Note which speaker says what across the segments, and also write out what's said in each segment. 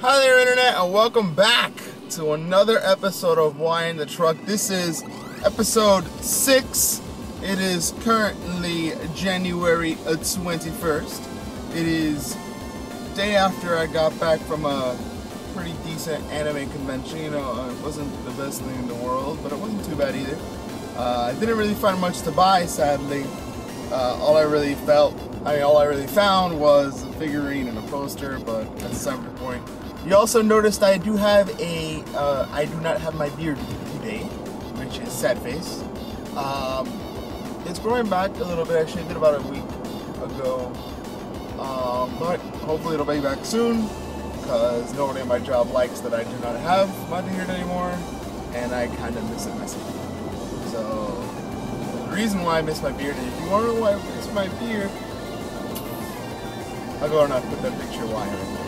Speaker 1: Hi there, Internet, and welcome back to another episode of Why in the Truck. This is episode 6. It is currently January 21st. It is day after I got back from a pretty decent anime convention. You know, it wasn't the best thing in the world, but it wasn't too bad either. I didn't really find much to buy, sadly. All I really found was a figurine and a poster, but that's beside the point. You also noticed I do have I do not have my beard today, which is sad face. It's growing back a little bit. Actually, I did about a week ago, but hopefully it'll be back soon, because nobody at my job likes that I do not have my beard anymore, and I kind of miss it myself. So, the reason why I miss my beard, and if you wonder why I miss my beard, I'll go and I'll put that picture why right there.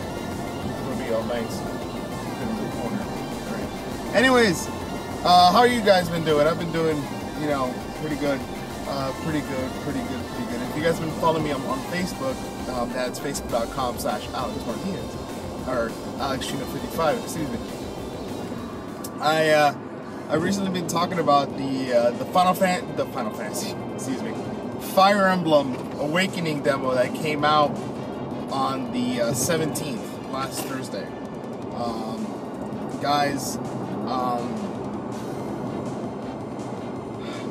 Speaker 1: It'll be all nice in the corner. Right. Anyways, how are you guys been doing? I've been doing, you know, pretty good. Pretty good. If you guys have been following me on Facebook, that's facebook.com/AlexMartinez, or AlexTrina55, excuse me. I've recently been talking about the Final Fantasy, excuse me, Fire Emblem Awakening demo that came out on the 17th, last Thursday. Guys,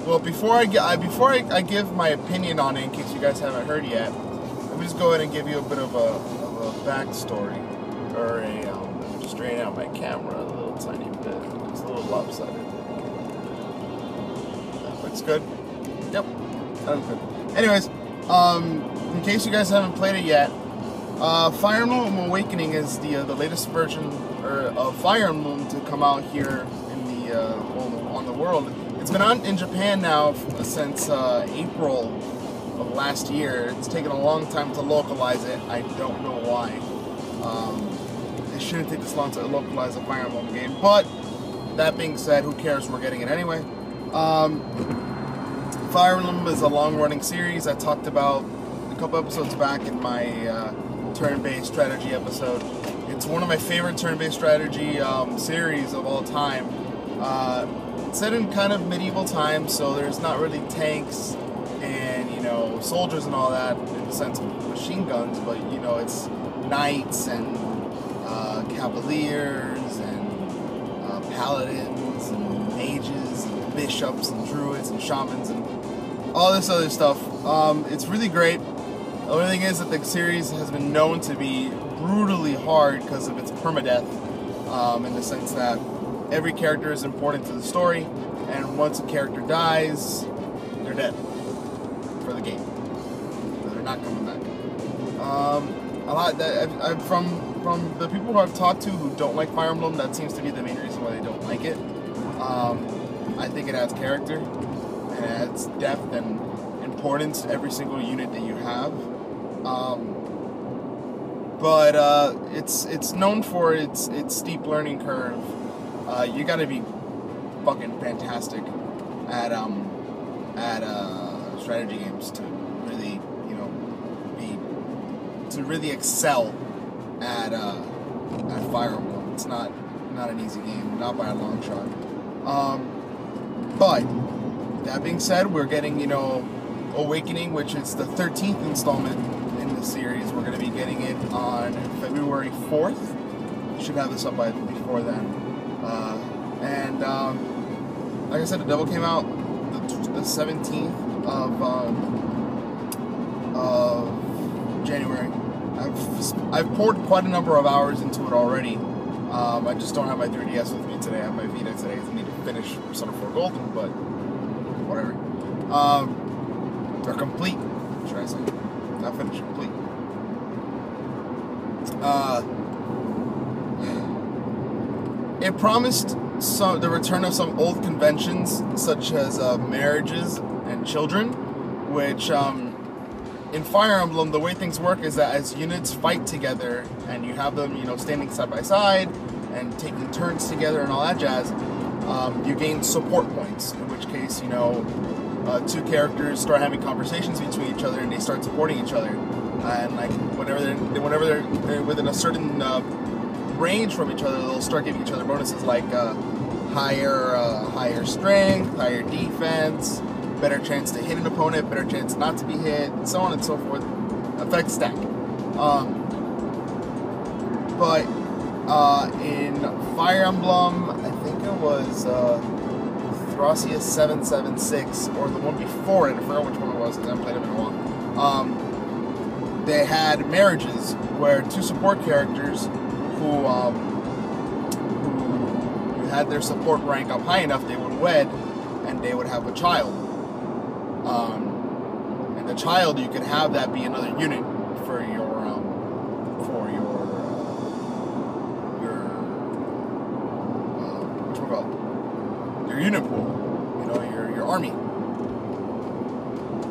Speaker 1: well, before I give my opinion on it, in case you guys haven't heard yet, let me just go ahead and give you a bit of a backstory, or just straighten out my camera a little tiny bit. It's a little lopsided. That looks good. Yep, that looks good. Anyways, in case you guys haven't played it yet, Fire Emblem Awakening is the latest version of Fire Emblem to come out here in on the world. It's been out in Japan now since April of last year. It's taken a long time to localize it. I don't know why. It shouldn't take this long to localize a Fire Emblem game, but that being said, who cares? We're getting it anyway. Fire Emblem is a long-running series I talked about a couple episodes back in my turn-based strategy episode. It's one of my favorite turn-based strategy series of all time. It's set in kind of medieval times, so there's not really tanks and, you know, soldiers and all that in the sense of machine guns, but, you know, it's knights and cavaliers and paladins and mages and bishops and druids and shamans and all this other stuff. It's really great. The only thing is that the series has been known to be brutally hard because of its permadeath, in the sense that every character is important to the story, and once a character dies, they're dead for the game. So they're not coming back. A lot that from the people who I've talked to who don't like Fire Emblem, that seems to be the main reason why they don't like it. I think it adds character, and it adds depth and importance to every single unit that you have. But it's known for its steep learning curve. You got to be fucking fantastic at strategy games to really, you know, really excel at Fire Emblem. It's not an easy game, not by a long shot. But that being said, we're getting, you know, Awakening, which is the 13th installment in the series. We're going to be getting it on February 4th. Should have this up by before then. And like I said, the demo came out the 17th of January. I've poured quite a number of hours into it already. I just don't have my 3DS with me today. I have my Vita today. I need to finish Persona 4 Golden, but whatever. Or complete, should I say? Not finished, complete. It promised the return of some old conventions, such as marriages and children, which in Fire Emblem, the way things work is that as units fight together and you have them, you know, standing side by side and taking turns together and all that jazz, you gain support points, in which case, you know, two characters start having conversations between each other and they start supporting each other. And like whenever they're within a certain range from each other, they'll start giving each other bonuses like higher strength, higher defense, better chance to hit an opponent, better chance not to be hit, so on and so forth. Effect stack. But in Fire Emblem, I think it was Thracia 776, or the one before it, I forgot which one it was because I haven't played it in a while. They had marriages where two support characters who had their support rank up high enough, they would wed and they would have a child. And the child, you could have that be another unit for your your unit pool, your army,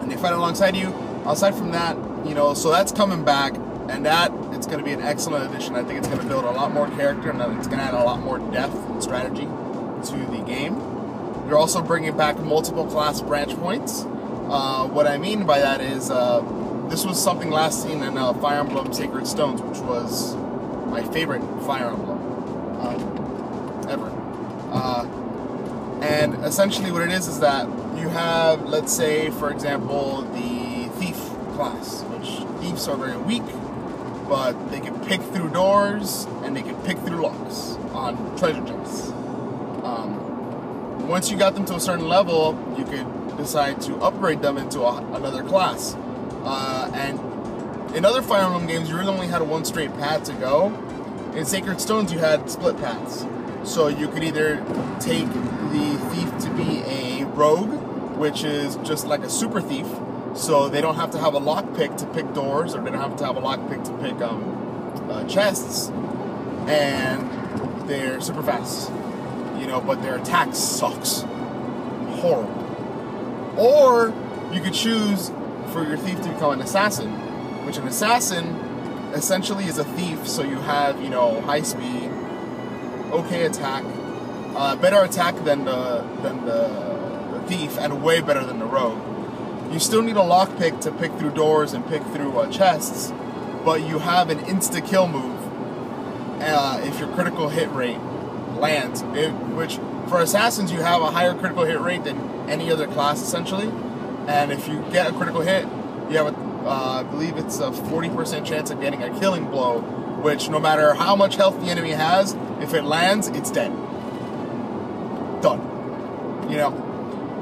Speaker 1: and they fight alongside you. Aside from that, so that's coming back, and that it's going to be an excellent addition. I think it's going to build a lot more character, and it's going to add a lot more depth and strategy to the game. They're also bringing back multiple class branch points. What I mean by that is this was something last seen in Fire Emblem Sacred Stones, which was my favorite Fire Emblem ever. And essentially what it is that you have, let's say, for example, the Thief class, which thieves are very weak, but they can pick through doors and they can pick through locks on treasure chests. Once you got them to a certain level, you could decide to upgrade them into another class. And in other Fire Emblem games, you really only had one straight path to go. In Sacred Stones, you had split paths. So you could either take the thief to be a rogue, which is just like a super thief, so they don't have to have a lockpick to pick doors, or they don't have to have a lockpick to pick chests, and they're super fast, but their attack sucks. Horrible. Or you could choose for your thief to become an assassin, which an assassin essentially is a thief, so you have, high speed, okay attack, better attack than the thief, and way better than the rogue. You still need a lockpick to pick through doors and pick through chests, but you have an insta-kill move if your critical hit rate lands, which for assassins you have a higher critical hit rate than any other class essentially, and if you get a critical hit, you have I believe it's a 40% chance of getting a killing blow, which no matter how much health the enemy has, if it lands, it's dead. Done.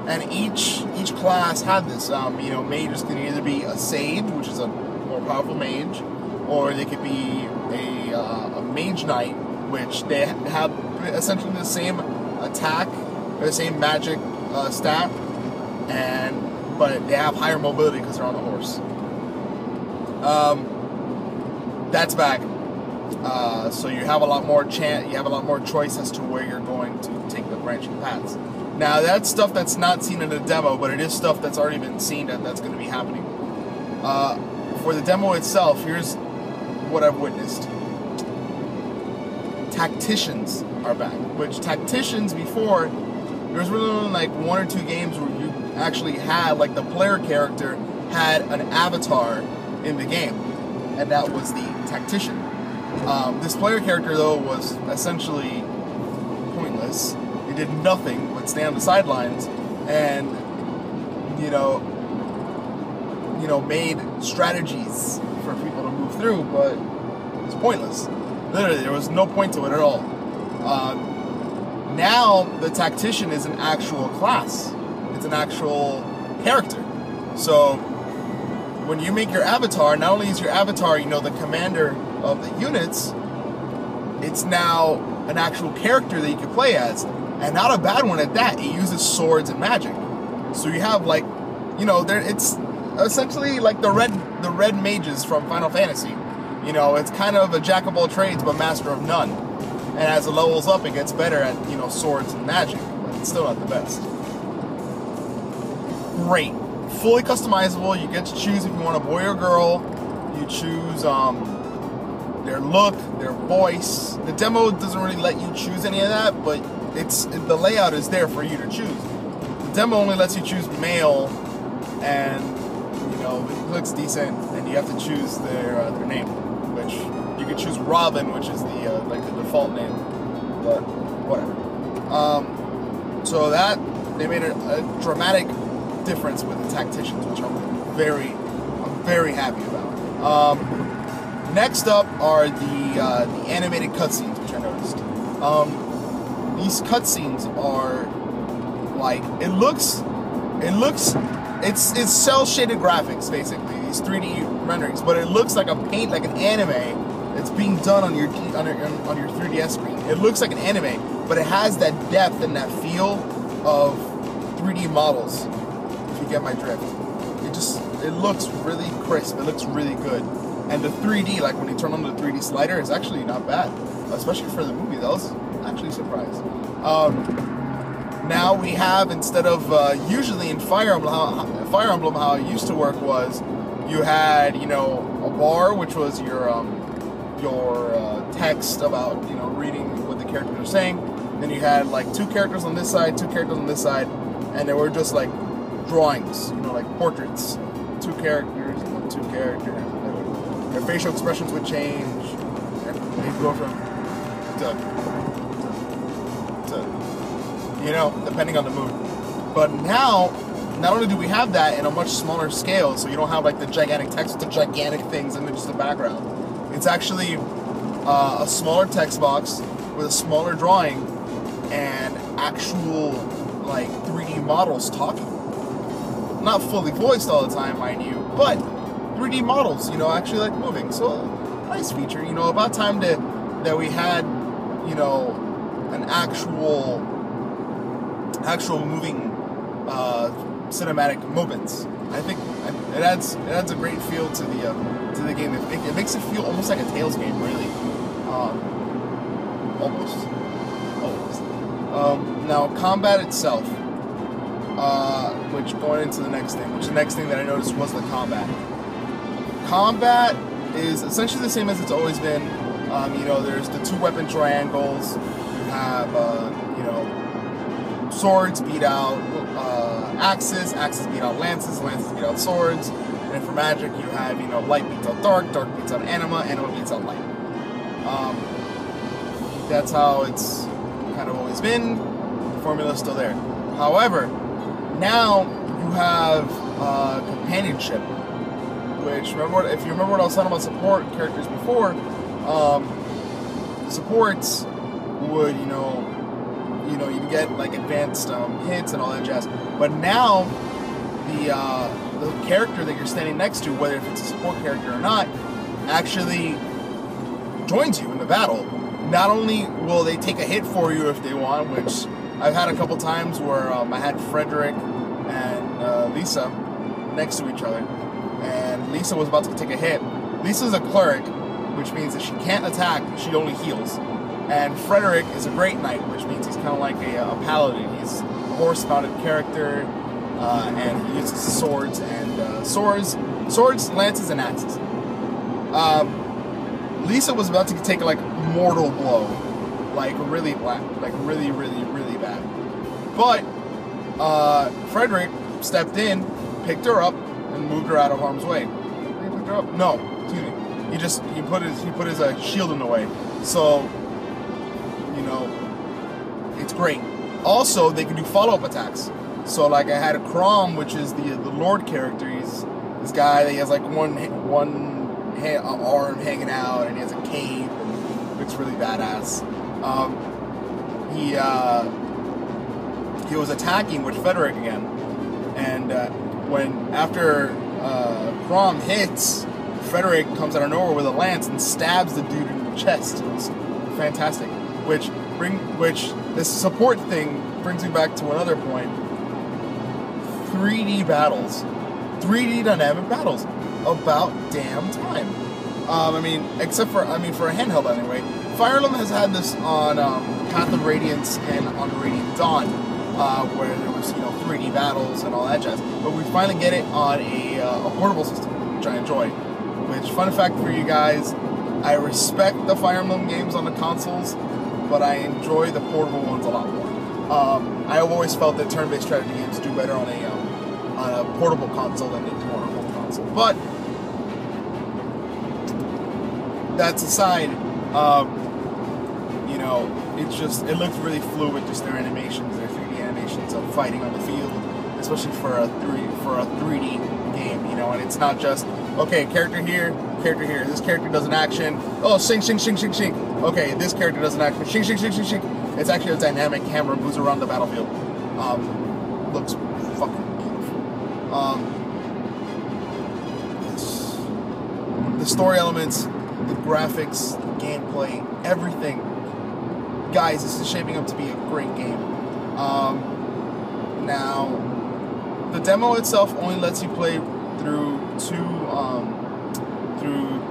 Speaker 1: And each class had this. Mages can either be a sage, which is a more powerful mage, or they could be a mage knight, which they have essentially the same attack, or the same magic stat, but they have higher mobility because they're on the horse. That's back. So you have a lot more choice as to where you're going to take the branching paths. Now that's stuff that's not seen in the demo, but it is stuff that's already been seen that's going to be happening. For the demo itself, here's what I've witnessed. Tacticians are back, which tacticians before, there was really only like one or two games where you actually had, like, the player character had an avatar in the game, and that was the tactician. This player character, though, was essentially pointless. He did nothing but stay on the sidelines and, made strategies for people to move through, but it was pointless. Literally, there was no point to it at all. Now, the tactician is an actual class. It's an actual character. So, when you make your avatar, not only is your avatar, the commander of the units, it's now an actual character that you can play as, and not a bad one at that. It uses swords and magic, so you have it's essentially like the red mages from Final Fantasy. It's kind of a jack of all trades but master of none, and as it levels up, it gets better at swords and magic, but it's still not the best. Great. Fully customizable. You get to choose if you want a boy or girl. You choose their look, their voice. The demo doesn't really let you choose any of that, but the layout is there for you to choose. The demo only lets you choose male, and it looks decent, and you have to choose their name, which You could choose Robin, which is the like the default name, but whatever. So that they made a dramatic difference with the tacticians, which I'm very happy about. Next up are the animated cutscenes, which I noticed. These cutscenes are like it's cell shaded graphics basically. These 3D renderings, but it looks like an anime. It's being done on your 3DS screen. It looks like an anime, but it has that depth and that feel of 3D models. If you get my drift, it looks really crisp. It looks really good, and the 3D, like when you turn on the 3D slider, is actually not bad, especially for the movie. That was actually surprised. Now we have, instead of usually in Fire Emblem, how it used to work was you had a bar which was your text about reading what the characters are saying. Then you had like two characters on this side, two characters on this side, and they were just like drawings, like portraits. Two characters and then two characters. And their facial expressions would change. And they'd go from to depending on the mood. But now, not only do we have that in a much smaller scale, so you don't have like the gigantic text with the gigantic things in just the background. It's actually a smaller text box with a smaller drawing and actual like 3D models talking. Not fully voiced all the time, mind you, but 3D models, actually like moving. So nice feature. About time that we had, an actual moving cinematic moments. I think it adds a great feel to the game. It makes it feel almost like a Tales game, really. Almost. Now combat itself. Which going into the next thing, the next thing that I noticed was the combat. Combat is essentially the same as it's always been. There's the two weapon triangles. You have swords beat out axes beat out lances beat out swords, and for magic you have light beats out dark beats out anima beats out light. That's how it's kind of always been. The formula's still there. However, now you have companionship, which if you remember what I was talking about support characters before, supports would you get like advanced hits and all that jazz. But now the character that you're standing next to, whether if it's a support character or not, actually joins you in the battle. Not only will they take a hit for you if they want, which I've had a couple times where I had Frederick and Lisa next to each other, and Lisa was about to take a hit. Lisa's a cleric, which means that she can't attack, she only heals. And Frederick is a great knight, which means he's kind of like a paladin. He's a horse-mounted character, and he uses swords, lances, and axes. Lisa was about to take like mortal blow, like really really bad. But Frederick stepped in, picked her up, and moved her out of harm's way. He picked her up? No, excuse me. He put his shield in the way. So it's great. Also, they can do follow-up attacks. So like I had a Crom, which is the Lord character. He's this guy that he has like one arm hanging out, and he has a cape, and looks really badass. He was attacking with Frederick again, and after Crom hits, Frederick comes out of nowhere with a lance and stabs the dude in the chest. It was fantastic. Which this support thing brings me back to another point. 3D battles, 3D dynamic battles, about damn time. Except for a handheld anyway. Fire Emblem has had this on Path of Radiance and on Radiant Dawn, where there was 3D battles and all that jazz. But we finally get it on a portable system, which I enjoy. Which, fun fact for you guys, I respect the Fire Emblem games on the consoles, but I enjoy the portable ones a lot more. I have always felt that turn-based strategy games do better on a portable console than they do on a home console. But that's aside, you know, it looks really fluid, just their animations, their 3D animations of fighting on the field, especially for a 3D game, you know, and it's not just, okay, character here, this character does an action, oh, shing, shing, shing, shing, shing, okay, this character does an action, shing, shing, shing, shing, shing. It's actually a dynamic camera moves around the battlefield. Looks fucking beautiful. The story elements, the graphics, the gameplay, everything. Guys, this is shaping up to be a great game. Now, the demo itself only lets you play through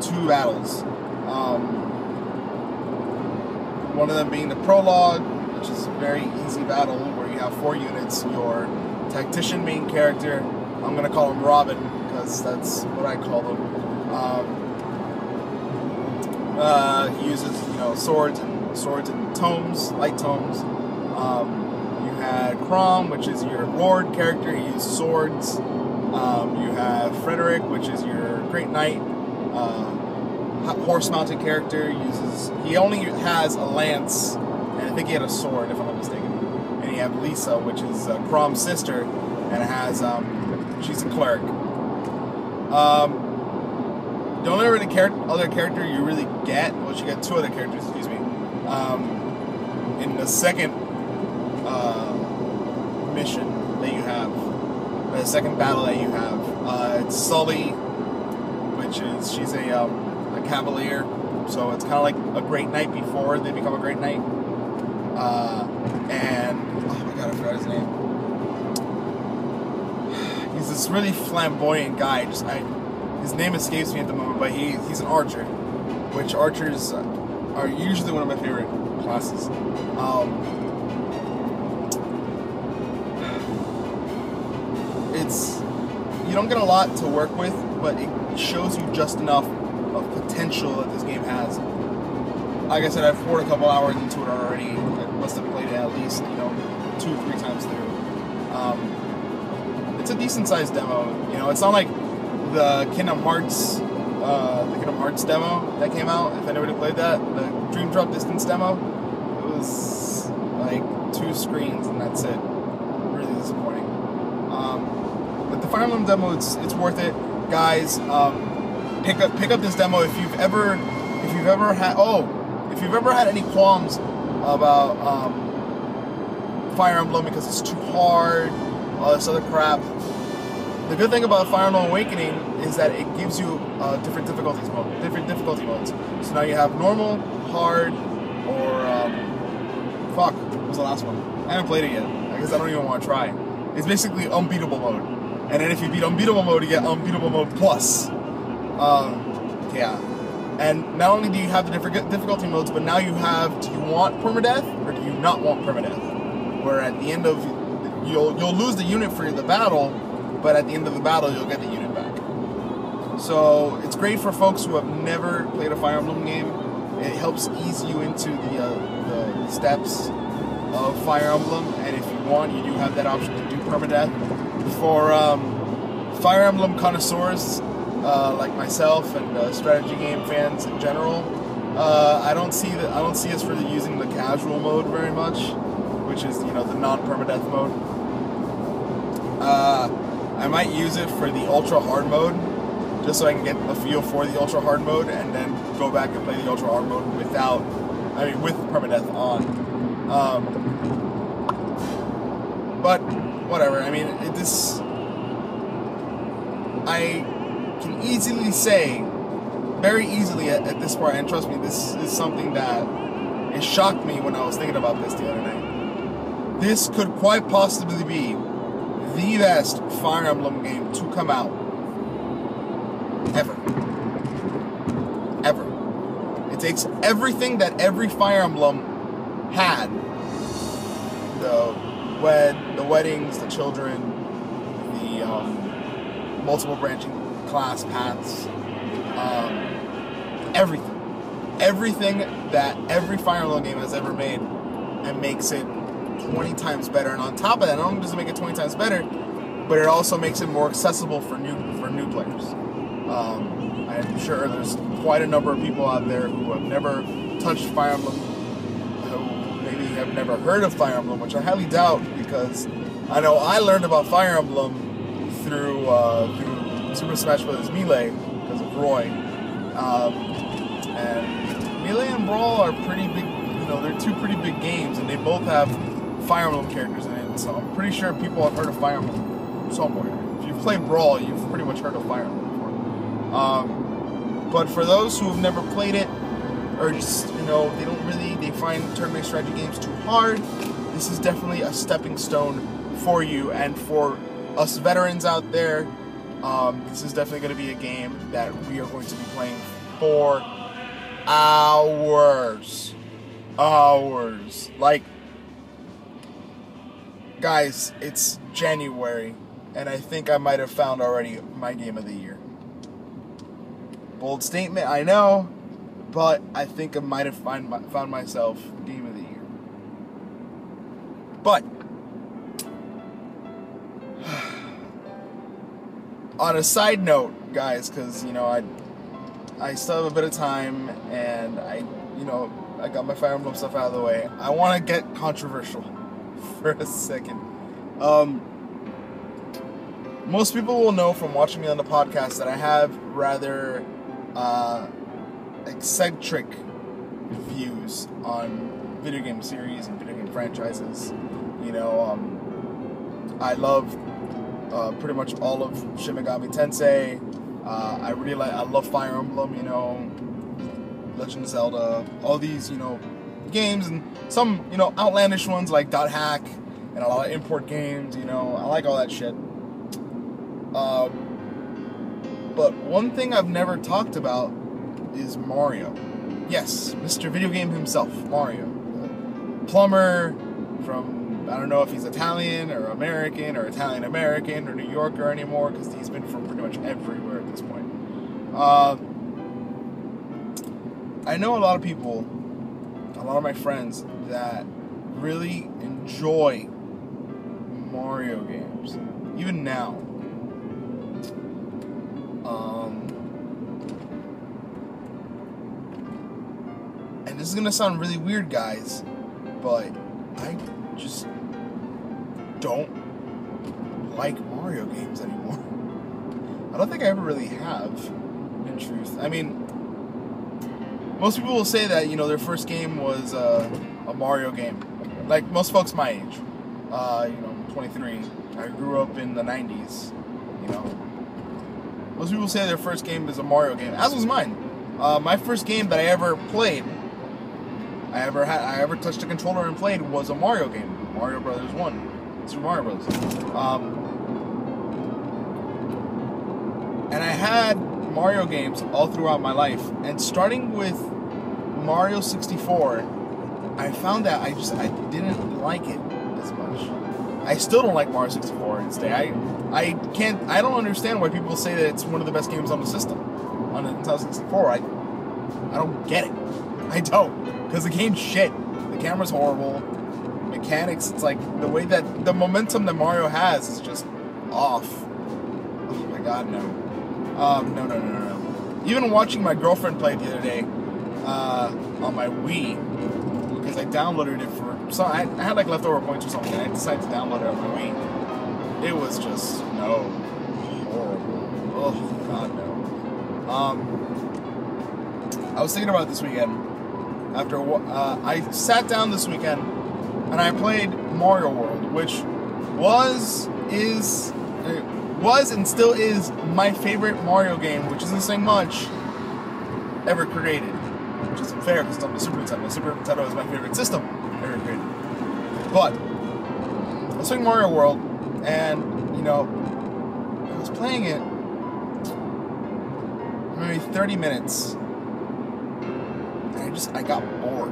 Speaker 1: two battles. One of them being the prologue, which is a very easy battle where you have 4 units. Your tactician main character, I'm gonna call him Robin because that's what I call him. He uses, you know, swords and tomes, light tomes. You had Crom, which is your lord character. He uses swords. You have Frederick, which is your great knight. Horse-mounted character he only has a lance, and I think he had a sword, if I'm not mistaken. And you have Lisa, which is Crom's sister, and it has she's a cleric. The only other character you really get, well, you get 2 other characters, excuse me, in the second mission that you have, the second battle that you have. It's Sully, which is, she's a cavalier, so it's kind of like a great knight before they become a great knight. And oh my god, I forgot his name. He's this really flamboyant guy. His name escapes me at the moment, but he's an archer, which archers are usually one of my favorite classes. You don't get a lot to work with, but it shows you just enough of potential that this game has. Like I said, I've poured a couple hours into it already. I must have played it at least, 2 or 3 times through. It's a decent sized demo. You know, it's not like the Kingdom Hearts demo that came out. If anybody played that, the Dream Drop Distance demo, it was like 2 screens and that's it. Really disappointing. But the Fire Emblem demo, it's worth it, guys. Pick up this demo if you've ever had any qualms about Fire Emblem because it's too hard, all this other crap. The good thing about Fire Emblem Awakening is that it gives you different difficulty modes. So now you have normal, hard, or fuck, what was the last one? I haven't played it yet. I guess I don't even want to try. It's basically unbeatable mode. And then if you beat unbeatable mode, you get unbeatable mode plus. Yeah. And not only do you have the different difficulty modes, but now you have, do you want permadeath or do you not want permadeath? Where at the end of, you'll lose the unit for the battle, but at the end of the battle, you'll get the unit back. So it's great for folks who have never played a Fire Emblem game. It helps ease you into the steps of Fire Emblem, and if you want, you do have that option to do permadeath. For Fire Emblem connoisseurs like myself and strategy game fans in general, I don't see us really using the casual mode very much, which is the non-permadeath mode. I might use it for the ultra hard mode, just so I can get a feel for the ultra hard mode, and then go back and play the ultra hard mode with permadeath on. But whatever. I mean, I can easily say, very easily at this point, and trust me, this is something that it shocked me when I was thinking about this the other night. This could quite possibly be the best Fire Emblem game to come out ever. Ever. It takes everything that every Fire Emblem had. The weddings, the children, the multiple branching class paths, everything that every Fire Emblem game has ever made, and makes it 20 times better. And on top of that, not only does it make it 20 times better, but it also makes it more accessible for new players. I'm sure there's quite a number of people out there who have never touched Fire Emblem, who maybe have never heard of Fire Emblem, which I highly doubt, because I know I learned about Fire Emblem through Super Smash Bros. Melee because of Roy, and Melee and Brawl are pretty big. They're two pretty big games, and they both have Fire Emblem characters in it. So I'm pretty sure people have heard of Fire Emblem somewhere. If you've played Brawl, you've pretty much heard of Fire Emblem before. But for those who have never played it, or just they find turn-based strategy games too hard, this is definitely a stepping stone for you. And for us veterans out there, this is definitely going to be a game that we are going to be playing for hours. Like, guys, it's January, and I think I might have found already my game of the year. Bold statement, I know, but I think I might have found myself game of the year. But on a side note, guys, because I still have a bit of time, and I got my Fire Emblem stuff out of the way. I want to get controversial for a second. Most people will know from watching me on the podcast that I have rather eccentric views on video game series and video game franchises. I love pretty much all of Shin Megami Tensei. I love Fire Emblem, Legend of Zelda, all these, games, and some, outlandish ones like Dot Hack, and a lot of import games, I like all that shit. But one thing I've never talked about is Mario. Yes, Mr. Video Game himself, Mario. The plumber from, I don't know if he's Italian or American or Italian-American or New Yorker anymore, because he's been from pretty much everywhere at this point. I know a lot of people, a lot of my friends, that really enjoy Mario games, even now. And this is gonna sound really weird, guys, but I just don't like Mario games anymore. I don't think I ever really have, in truth. I mean, most people will say that, their first game was a Mario game. Like most folks my age. 23. I grew up in the 90s, Most people say their first game is a Mario game, as was mine. My first game that I ever played, I ever touched a controller and played, was a Mario game. Mario Brothers 1. Super Mario Brothers. And I had Mario games all throughout my life. And starting with Mario 64, I found that I didn't like it as much. I still don't like Mario 64 to this day. I don't understand why people say that it's one of the best games on the system, on the Nintendo 64. I don't get it. I don't. Because the game's shit. The camera's horrible. Mechanics, it's like the way that the momentum that Mario has is just off. Oh my god, no. No. Even watching my girlfriend play the other day on my Wii, because I downloaded it I had like leftover points or something, and I decided to download it on my Wii. It was just, no. Horrible. Oh, god, no. I was thinking about it this weekend. I sat down this weekend and I played Mario World, which was and still is my favorite Mario game, which isn't saying much, ever created. Which isn't fair because it's on the Super Nintendo. The Super Nintendo is my favorite system ever created. But I was playing Mario World, and I was playing it maybe 30 minutes. I got bored.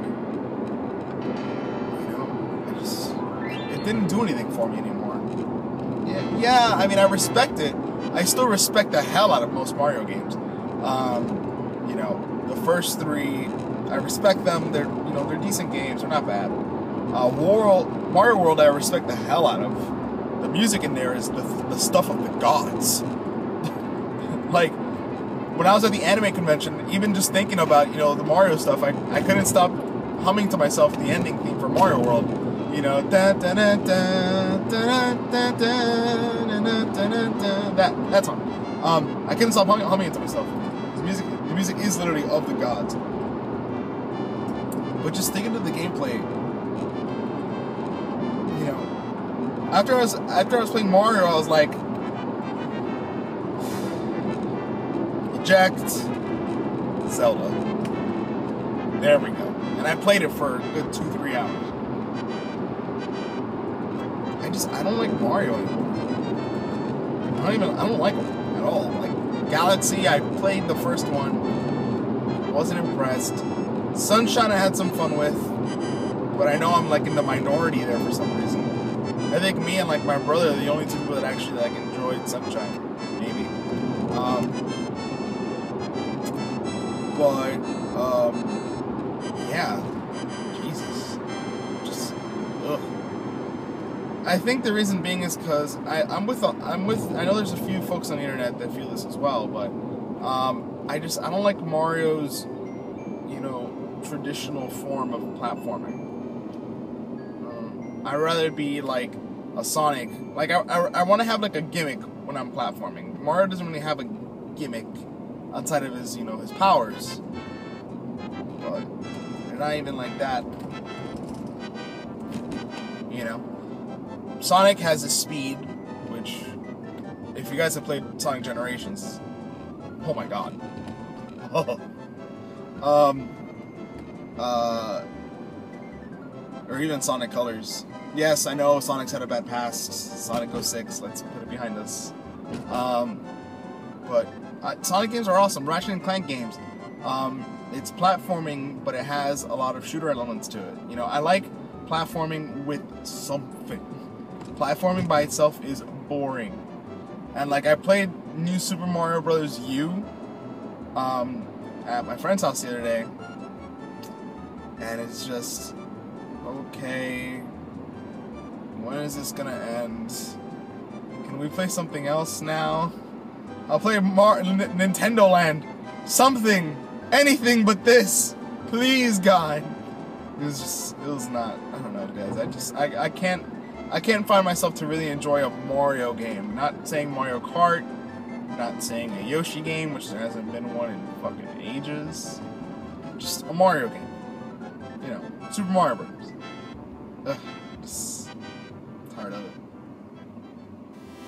Speaker 1: It didn't do anything for me anymore. Yeah, I mean, I respect it. I still respect the hell out of most Mario games. The first three, I respect them. They're decent games. They're not bad. Mario World, I respect the hell out of. The music in there is the stuff of the gods. Like, when I was at the anime convention, even just thinking about, you know, the Mario stuff, I couldn't stop humming to myself the ending theme for Mario World. You know, that song. I couldn't stop humming it to myself. The music is literally of the gods. But just thinking of the gameplay, you know, after I was playing Mario, I was like, eject Zelda. There we go. And I played it for a good 2-3 hours. I don't like Mario anymore. I don't like him at all. Like Galaxy, I played the first one, wasn't impressed. Sunshine I had some fun with, but I know I'm like in the minority there for some reason. I think me and like my brother are the only two people that actually like enjoyed Sunshine, maybe. Yeah, Jesus, just ugh. I think the reason being is because I know there's a few folks on the internet that feel this as well, but I don't like Mario's, you know, traditional form of platforming. I'd rather be like a Sonic. Like I want to have like a gimmick when I'm platforming. Mario doesn't really have a gimmick outside of his, you know, his powers, but they're not even like that. You know, Sonic has his speed, which, if you guys have played Sonic Generations, oh my god. Or even Sonic Colors. Yes, I know Sonic's had a bad past. Sonic 06, let's put it behind us. But Sonic games are awesome. Ratchet and Clank games. It's platforming, but it has a lot of shooter elements to it. You know, I like platforming with something. Platforming by itself is boring. And like, I played New Super Mario Bros. U at my friend's house the other day, and it's just, okay, when is this gonna end? Can we play something else now? I'll play Nintendo Land. Something. Anything but this. Please, God. It was not, I don't know, guys. I can't find myself to really enjoy a Mario game. Not saying Mario Kart, not saying a Yoshi game, which there hasn't been one in fucking ages. Just a Mario game. You know, Super Mario Bros. Ugh, just tired of it.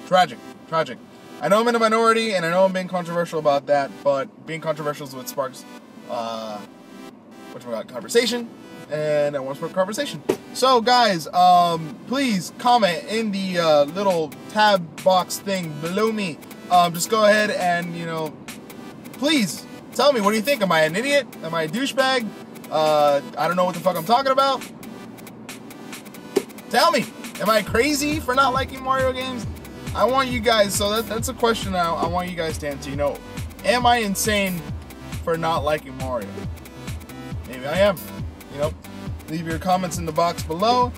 Speaker 1: Tragic. I know I'm in a minority, and I know I'm being controversial about that, but being controversial is what sparks, conversation, and I want to spark conversation. So, guys, please comment in the little tab box thing below me. Just go ahead and, you know, please tell me, what do you think? Am I an idiot? Am I a douchebag? I don't know what the fuck I'm talking about. Tell me, am I crazy for not liking Mario games? I want you guys, so that's a question I want you guys to answer. You know, am I insane for not liking Mario? Maybe I am. You know, leave your comments in the box below.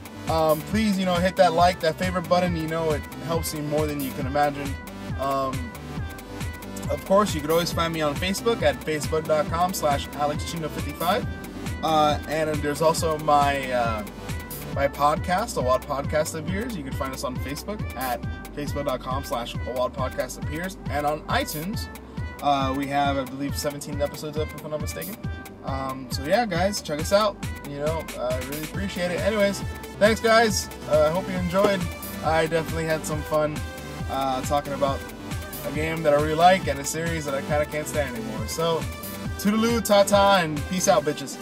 Speaker 1: Please, you know, hit that like, that favorite button. You know, it helps me more than you can imagine. Of course, you could always find me on Facebook at facebook.com/AlexChino55. And there's also my podcast, A Wild Podcast Appears. You can find us on Facebook at facebook.com/A Wild Podcast Appears. And on iTunes, we have, I believe, 17 episodes up, if I'm not mistaken. So yeah, guys, check us out. You know, I really appreciate it. Anyways, thanks, guys. I hope you enjoyed. I definitely had some fun talking about a game that I really like and a series that I kind of can't stand anymore. So, toodaloo, ta-ta, and peace out, bitches.